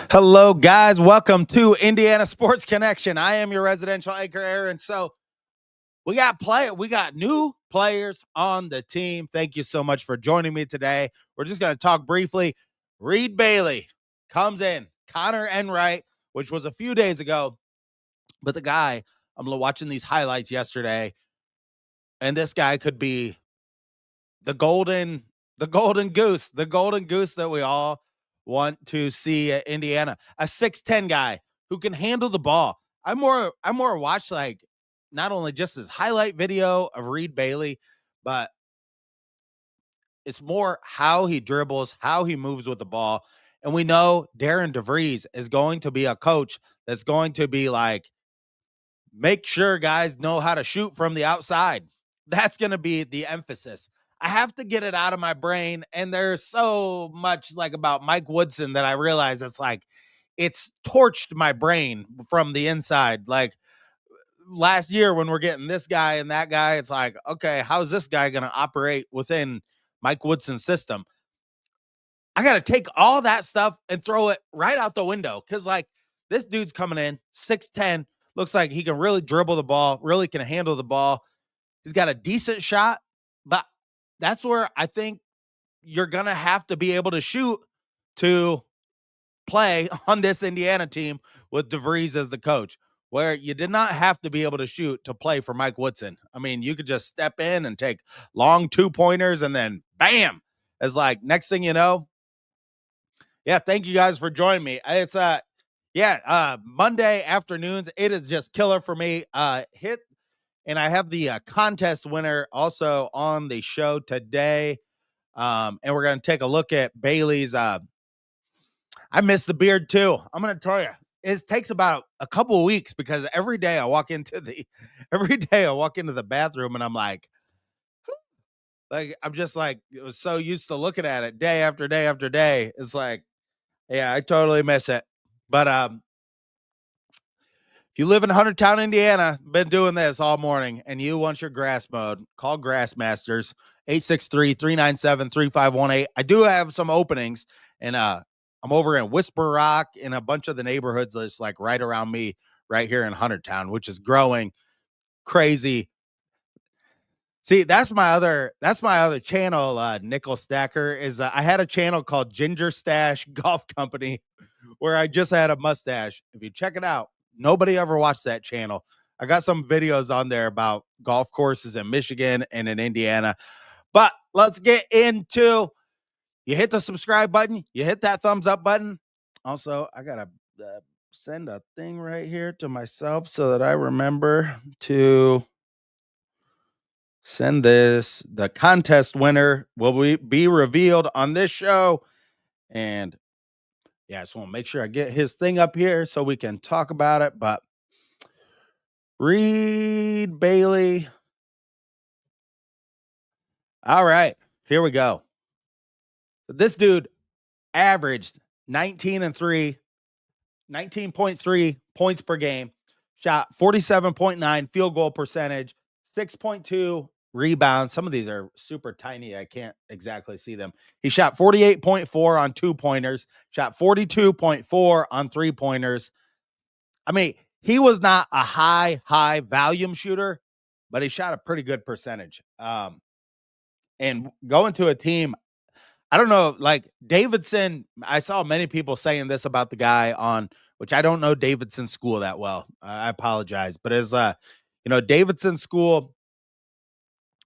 Hello, guys. Welcome to Indiana Sports Connection. I am your residential anchor, Aaron. So we got new players on the team. Thank you so much for joining me today. We're just going to talk briefly. Reed Bailey comes in, Connor Enright, which was a few days ago, but the guy, I'm watching these highlights yesterday, and this guy could be the golden goose that we all want to see at Indiana. A 6'10" guy who can handle the ball. I more watch like not only just his highlight video of Reed Bailey, but it's more how he dribbles, how he moves with the ball. And we know Darian Devries is going to be a coach that's going to be like, make sure guys know how to shoot from the outside. That's going to be the emphasis. I have to get it out of my brain. And there's so much like about Mike Woodson that I realize it's torched my brain from the inside. Like last year when we're getting this guy and that guy, it's like, okay, how's this guy going to operate within Mike Woodson's system? I got to take all that stuff and throw it right out the window. Cause like this dude's coming in 6'10", looks like he can really dribble the ball, really can handle the ball. He's got a decent shot, but that's where I think you're going to have to be able to shoot to play on this Indiana team with DeVries as the coach, where you did not have to be able to shoot to play for Mike Woodson. I mean, you could just step in and take long 2-pointers and then bam, as like next thing you know. Yeah, thank you guys for joining me. It's Monday afternoons. It is just killer for me. And I have the contest winner also on the show today. And we're going to take a look at Bailey's. I miss the beard too. I'm going to tell you, it takes about a couple of weeks because every day I walk into the bathroom and I'm like I'm just like so used to looking at it day after day after day. It's like, yeah, I totally miss it. But if you live in Huntertown, Indiana, been doing this all morning, and you want your grass mowed, call Grassmasters, 863-397-3518. I do have some openings, and I'm over in Whisper Rock in a bunch of the neighborhoods that's like right around me right here in Huntertown, which is growing crazy. See, that's my other channel, Nickel Stacker, is I had a channel called Ginger Stash Golf Company where I just had a mustache. If you check it out, nobody ever watched that channel. I got some videos on there about golf courses in Michigan and in Indiana. But let's get into, you hit the subscribe button, you hit that thumbs up button. Also, I got to send a thing right here to myself so that I remember to send this. The contest winner will be revealed on this show. And yeah, I just want to make sure I get his thing up here so we can talk about it. But Reed Bailey. All right, here we go. This dude averaged 19.3 points per game, shot 47.9 field goal percentage, 6.2 rebounds. Some of these are super tiny. I can't exactly see them. He shot 48.4 on 2-pointers, shot 42.4 on 3-pointers. I mean, he was not a high volume shooter, but he shot a pretty good percentage. And going to a team, I don't know, like Davidson, I saw many people saying this about the guy on, which I don't know Davidson school that well. I apologize, but as Davidson school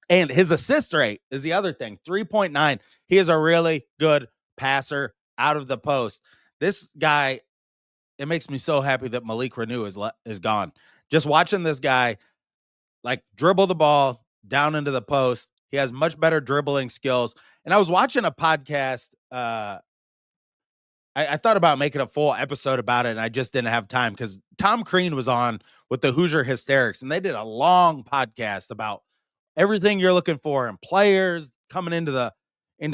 and his assist rate is the other thing, 3.9. He is a really good passer out of the post. This guy, it makes me so happy that Malik Renew is gone. Just watching this guy like dribble the ball down into the post. He has much better dribbling skills. And I was watching a podcast. I thought about making a full episode about it, and I just didn't have time because Tom Crean was on with the Hoosier Hysterics, and they did a long podcast about everything you're looking for in players coming into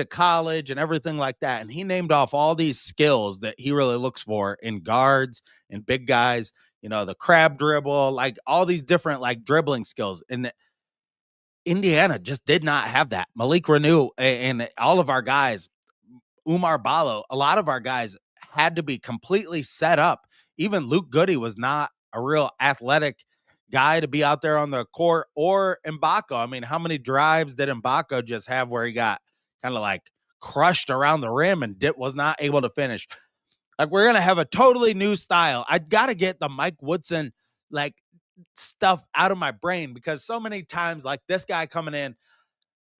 college and everything like that. And he named off all these skills that he really looks for in guards and big guys, the crab dribble, like all these different like dribbling skills. And Indiana just did not have that. Malik Renew and all of our guys, Umar Ballo, a lot of our guys had to be completely set up. Even Luke Goody was not a real athletic guy to be out there on the court, or Mbako. I mean, how many drives did Mbako just have where he got kind of like crushed around the rim and was not able to finish? Like, we're gonna have a totally new style. I gotta get the Mike Woodson like stuff out of my brain, because so many times, like this guy coming in,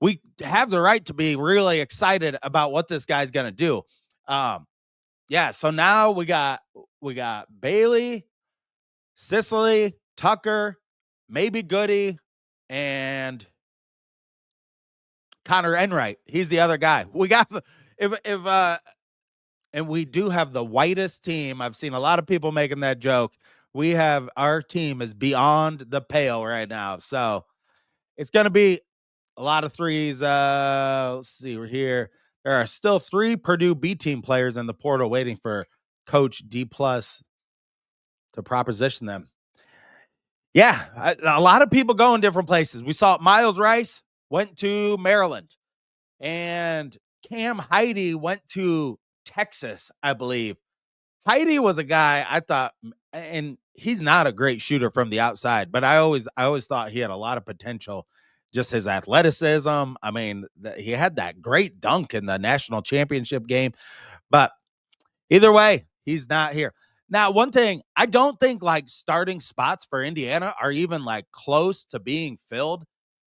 we have the right to be really excited about what this guy's gonna do. Yeah, so now we got BAILY, Sicily, Tucker, maybe Goody, and Connor Enright. He's the other guy. We got if and we do have the whitest team. I've seen a lot of people making that joke. We have, our team is beyond the pale right now. So it's going to be a lot of threes. Let's see, we're here. There are still 3 Purdue B team players in the portal waiting for Coach D plus to proposition them. Yeah, a lot of people going different places. We saw Miles Rice went to Maryland, and Cam Heidi went to Texas, I believe. Heidi was a guy I thought, and he's not a great shooter from the outside, but I always thought he had a lot of potential. Just his athleticism. I mean, he had that great dunk in the national championship game, but either way, he's not here. Now, one thing, I don't think like starting spots for Indiana are even like close to being filled.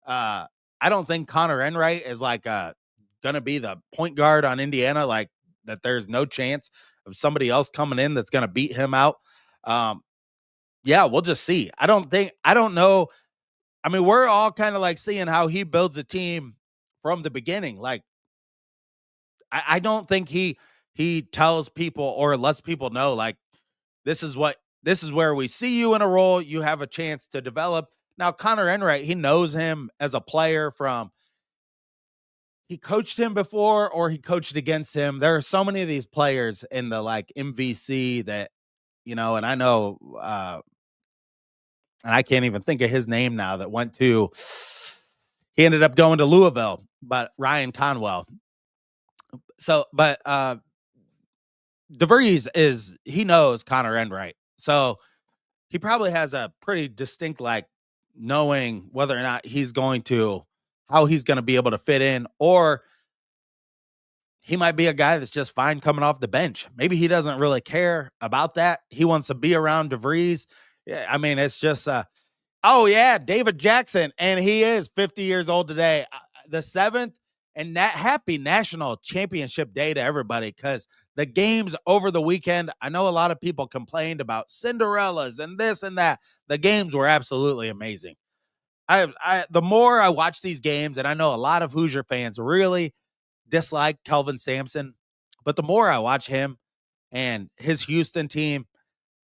I don't think Connor Enright is like gonna be the point guard on Indiana, like that there's no chance of somebody else coming in that's gonna beat him out. Um, yeah, we'll just see. I don't know. I mean, we're all kind of like seeing how he builds a team from the beginning. Like, I don't think he tells people or lets people know like this is where we see you in a role. You have a chance to develop. Now, Connor Enright, he knows him as a player from, he coached him before or he coached against him. There are so many of these players in the like MVC that, and I know, and I can't even think of his name now, that went to, he ended up going to Louisville, but Ryan Conwell. So, but DeVries he knows Connor Enright. So he probably has a pretty distinct, like, knowing whether or not how he's going to be able to fit in, or he might be a guy that's just fine coming off the bench. Maybe he doesn't really care about that. He wants to be around DeVries. Yeah, I mean, it's just, oh yeah, David Jackson, and he is 50 years old today. The 7th, and that happy National Championship Day to everybody, because the games over the weekend, I know a lot of people complained about Cinderellas and this and that. The games were absolutely amazing. The more I watch these games, and I know a lot of Hoosier fans really dislike Kelvin Sampson, but the more I watch him and his Houston team,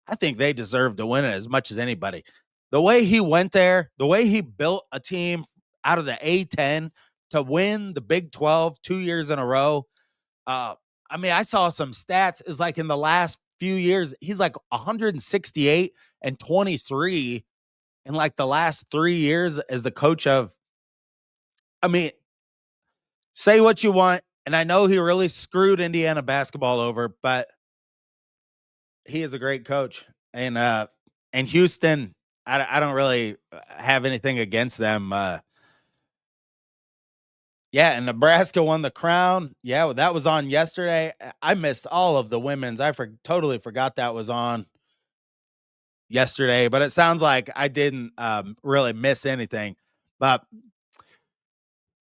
I think they deserve to win it as much as anybody. The way he went there, the way he built a team out of the A10 to win the Big 12 2 years in a row. I mean, I saw some stats, is like in the last few years, he's like 168 and 23 in like the last 3 years as the coach of, I mean, say what you want, and I know he really screwed Indiana basketball over, but he is a great coach. And Houston, I don't really have anything against them. Yeah, and Nebraska won the crown. Yeah, well, that was on yesterday. I missed all of the women's. Totally forgot that was on yesterday, but it sounds like I didn't really miss anything. But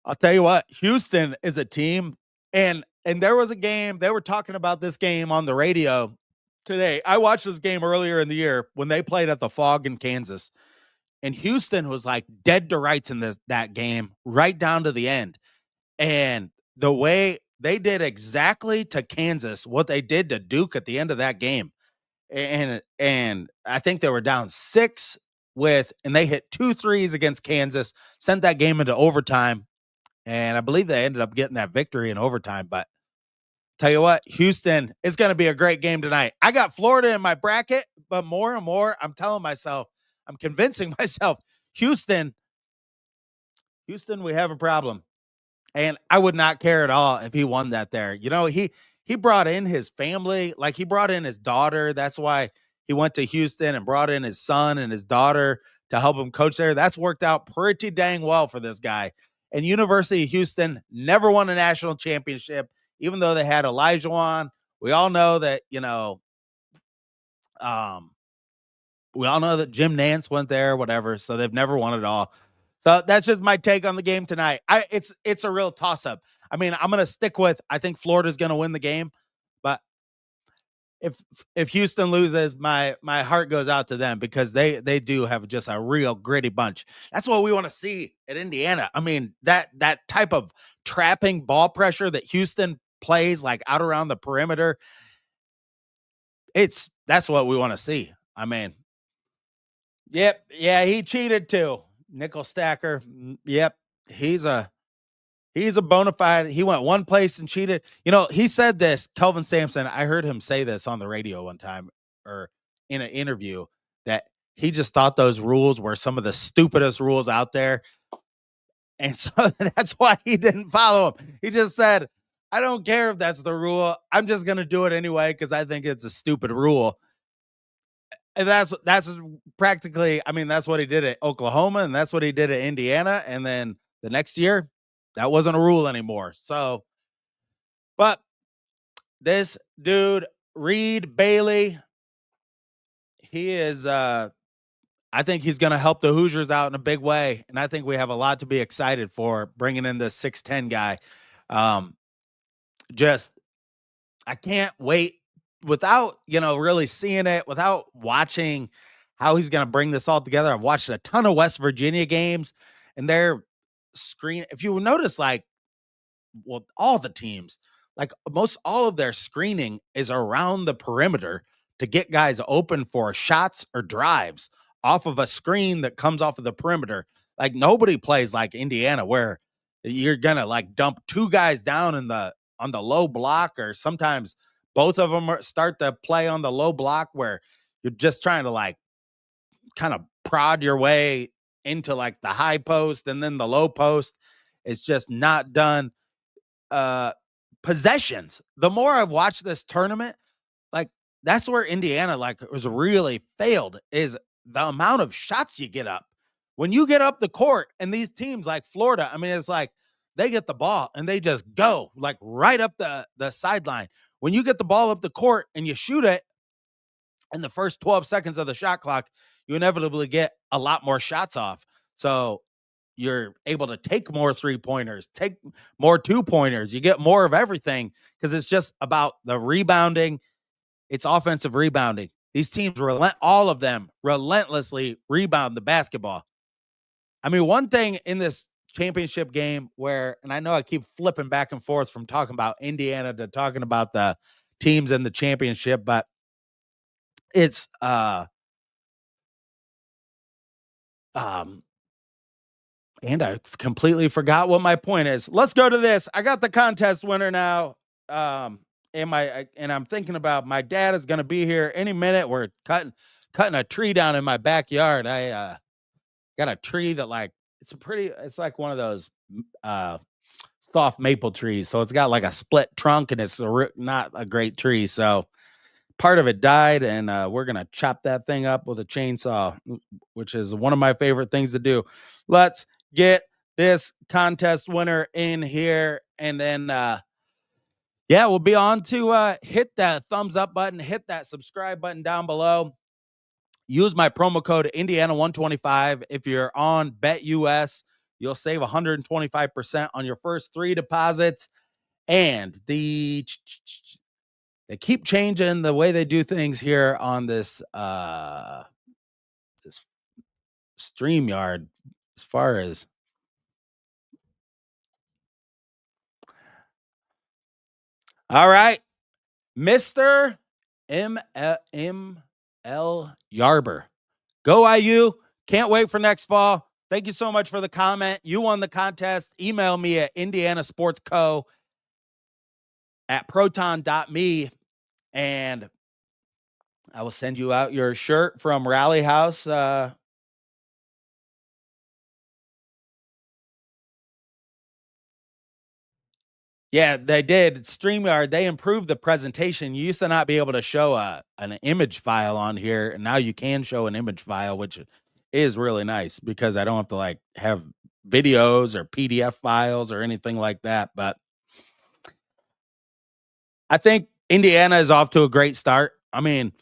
I'll tell you what, Houston is a team, and there was a game, they were talking about this game on the radio today. I watched this game earlier in the year when they played at the Fog in Kansas, and Houston was like dead to rights in that game right down to the end. And the way they did exactly to Kansas what they did to Duke at the end of that game. And I think they were down 6 and they hit 2 threes against Kansas, sent that game into overtime. And I believe they ended up getting that victory in overtime. But tell you what, Houston, it's going to be a great game tonight. I got Florida in my bracket, but more and more, I'm telling myself, I'm convincing myself, Houston, we have a problem. And I would not care at all if he won that there. He he brought in his family, like he brought in his daughter. That's why he went to Houston and brought in his son and his daughter to help him coach there. That's worked out pretty dang well for this guy. And University of Houston never won a national championship, even though they had Elijah. We all know that, um, we all know that Jim Nance went there, whatever. So they've never won it all. So that's just my take on the game tonight. It's a real toss up. I mean, I'm gonna stick with I think Florida's gonna win the game, but if if Houston loses, my heart goes out to them because they do have just a real gritty bunch. That's what we want to see at Indiana. I mean, that type of trapping ball pressure that Houston plays like out around the perimeter, that's what we want to see. I mean, yep, yeah, he cheated too. Nickel stacker. Yep. He's a bona fide. He went one place and cheated. He said this, Kelvin Sampson. I heard him say this on the radio one time or in an interview that he just thought those rules were some of the stupidest rules out there. And so that's why he didn't follow them. He just said, I don't care if that's the rule. I'm just going to do it anyway because I think it's a stupid rule. And that's practically, I mean, that's what he did at Oklahoma and that's what he did at Indiana. And then the next year, that wasn't a rule anymore. So, but this dude, Reed Bailey, he is, I think he's going to help the Hoosiers out in a big way. And I think we have a lot to be excited for bringing in this 6'10" guy. Just, I can't wait without, really seeing it, without watching how he's going to bring this all together. I've watched a ton of West Virginia games and their screen. If you notice, like, well, all the teams, like most all of their screening is around the perimeter to get guys open for shots or drives off of a screen that comes off of the perimeter. Like nobody plays like Indiana where you're gonna like dump two guys down on the low block, or sometimes both of them start to play on the low block where you're just trying to like kind of prod your way into like the high post and then the low post. It's just not done. Possessions. The more I've watched this tournament, like that's where Indiana like was really failed is the amount of shots you get up. When you get up the court and these teams like Florida, I mean, it's like they get the ball and they just go like right up the sideline. When you get the ball up the court and you shoot it in the first 12 seconds of the shot clock, you inevitably get a lot more shots off. So you're able to take more 3-pointers, take more 2-pointers. You get more of everything because it's just about the rebounding. It's offensive rebounding. These teams all of them relentlessly rebound the basketball. I mean, one thing in this championship game where, and I know I keep flipping back and forth from talking about Indiana to talking about the teams in the championship, but it's and I completely forgot what my point is. Let's go to this. I got the contest winner now. And I'm thinking about my dad is going to be here any minute. We're cutting a tree down in my backyard. I got a tree that like it's like one of those soft maple trees. So it's got like a split trunk and it's not a great tree. So part of it died, and we're gonna chop that thing up with a chainsaw, which is one of my favorite things to do. Let's get this contest winner in here, and then yeah, we'll be on to hit that thumbs up button, hit that subscribe button down below. Use my promo code Indiana125 if you're on BetUS. You'll save 125% on your first 3 deposits, and they keep changing the way they do things here on this this StreamYard as far as all right, Mr. M.L. Yarber. Go IU. Can't wait for next fall. Thank you so much for the comment. You won the contest. Email me at indianasportsco@proton.me and I will send you out your shirt from Rally House. Yeah, they did. StreamYard, they improved the presentation. You used to not be able to show an image file on here, and now you can show an image file, which is really nice because I don't have to like have videos or PDF files or anything like that. But I think Indiana is off to a great start. I mean,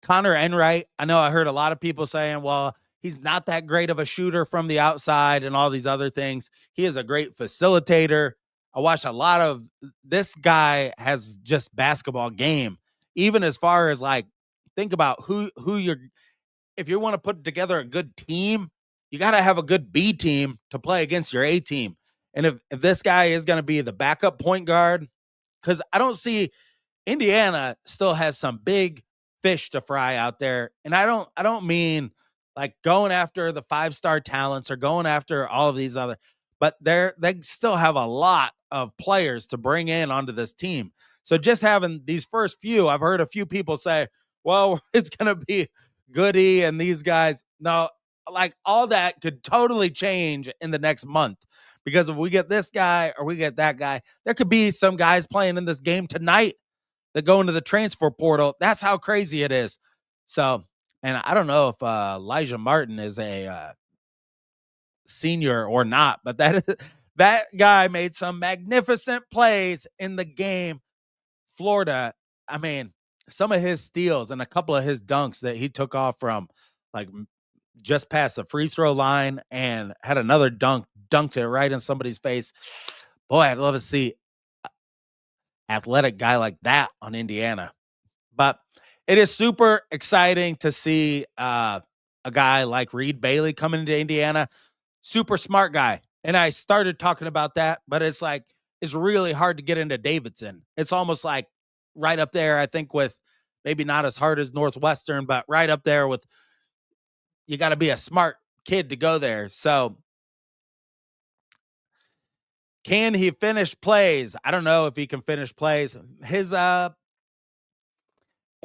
Connor Enright, I know I heard a lot of people saying, well, he's not that great of a shooter from the outside and all these other things. He is a great facilitator. I watched a lot of this guy has just basketball game. Even as far as like think about who you're if you want to put together a good team, you got to have a good B team to play against your A team. And if this guy is going to be the backup point guard, because I don't see Indiana still has some big fish to fry out there. And I don't mean like going after the five-star talents or going after all of these other, but they still have a lot of players to bring in onto this team. So just having these first few, I've heard a few people say, well, it's gonna be Goody and these guys. No, like all that could totally change in the next month. Because if we get this guy or we get that guy, there could be some guys playing in this game tonight that go into the transfer portal. That's how crazy it is. So, and I don't know if Elijah Martin is a senior or not, but that guy made some magnificent plays in the game. Florida, I mean, some of his steals and a couple of his dunks that he took off from like just past the free throw line and had another dunked it right in somebody's face. Boy, I'd love to see athletic guy like that on Indiana. But it is super exciting to see a guy like Reed Bailey coming into Indiana. Super smart guy. And I started talking about that, but it's like it's really hard to get into Davidson. It's almost like right up there, I think, with maybe not as hard as Northwestern, but right up there with you got to be a smart kid to go there. So can he finish plays? I don't know if he can finish plays. His And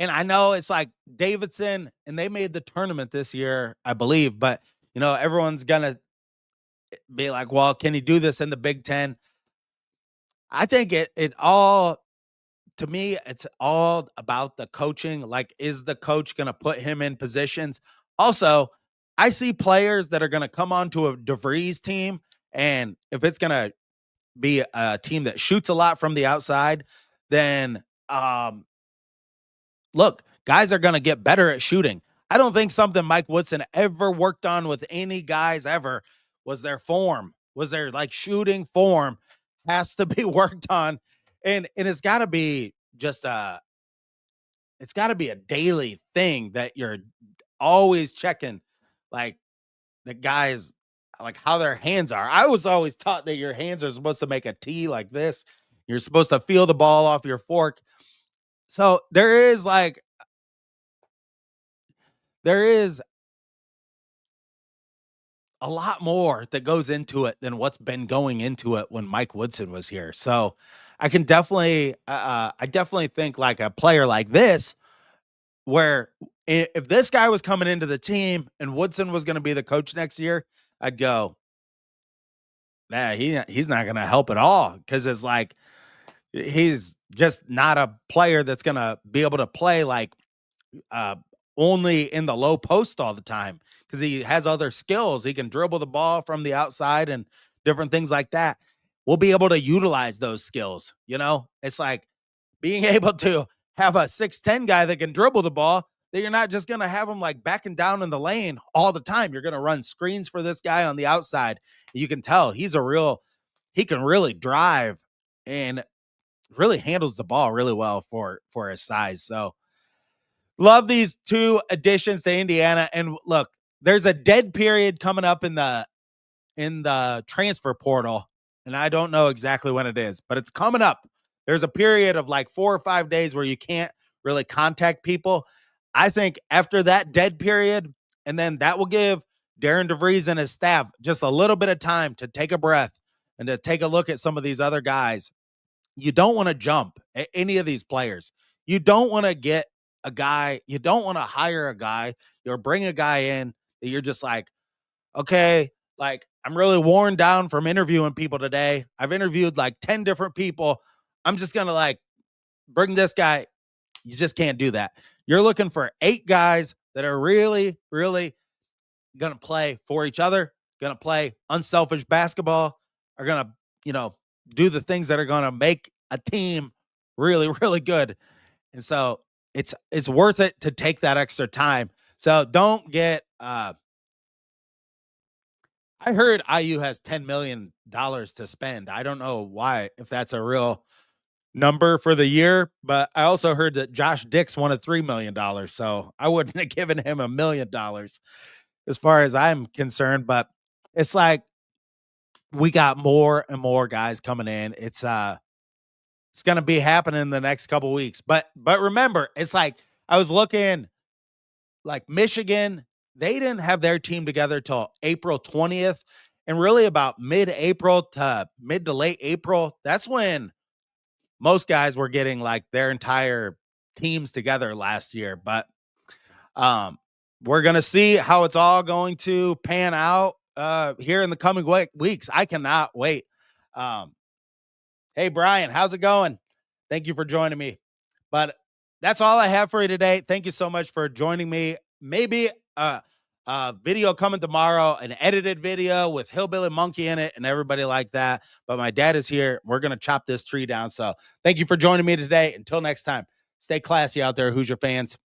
I know it's like Davidson, and they made the tournament this year, I believe, but everyone's gonna be like, well, can he do this in the Big Ten? I think it all to me, it's all about the coaching. Like, is the coach gonna put him in positions? Also, I see players that are gonna come onto a DeVries team, and if it's gonna be a team that shoots a lot from the outside, then look, guys are going to get better at shooting. I don't think something Mike Woodson ever worked on with any guys ever was their form, was their like shooting form has to be worked on. And it's got to be just it's got to be a daily thing that you're always checking like the guys like how their hands are. I was always taught that your hands are supposed to make a T like this. You're supposed to feel the ball off your fork. So there is a lot more that goes into it than what's been going into it when Mike Woodson was here. So I definitely think like a player like this, where if this guy was coming into the team and Woodson was going to be the coach next year, I'd go, nah, he's not going to help at all because it's like he's just not a player that's going to be able to play like uh, only in the low post all the time because he has other skills. He can dribble the ball from the outside and different things like that. We'll be able to utilize those skills. It's like being able to have a 6'10" guy that can dribble the ball, that you're not just going to have him like backing down in the lane all the time. You're going to run screens for this guy on the outside. You can tell he can really drive and really handles the ball really well for his size. So love these two additions to Indiana. And look, there's a dead period coming up in the transfer portal, and I don't know exactly when it is, but it's coming up. There's a period of like 4 or 5 days where you can't really contact people. I think after that dead period, and then that will give Darian Devries and his staff just a little bit of time to take a breath and to take a look at some of these other guys. You don't want to jump at any of these players. You don't want to get a guy, you don't want to hire a guy or bring a guy in that you're just like, okay, like, I'm really worn down from interviewing people today. I've interviewed like 10 different people. I'm just going to like bring this guy. You just can't do that. You're looking for 8 guys that are really, really going to play for each other, going to play unselfish basketball, are going to, do the things that are going to make a team really, really good. And so it's worth it to take that extra time. So don't get I heard IU has $10 million to spend. I don't know why, if that's a real number for the year, but I also heard that Josh Dix wanted $3 million. So I wouldn't have given him $1 million as far as I'm concerned. But it's like we got more and more guys coming in. It's gonna be happening in the next couple weeks. But remember, it's like I was looking like Michigan, they didn't have their team together till April 20th. And really about mid-April to mid to late April, that's when most guys were getting like their entire teams together last year. But um we're gonna see how it's all going to pan out here in the coming weeks. I cannot wait. Um Hey Brian, how's it going? Thank you for joining me. But that's all I have for you today. Thank you so much for joining me. Maybe a video coming tomorrow, an edited video with Hillbilly Monkey in it and everybody like that. But my dad is here. We're going to chop this tree down. So thank you for joining me today. Until next time, stay classy out there, Hoosier fans.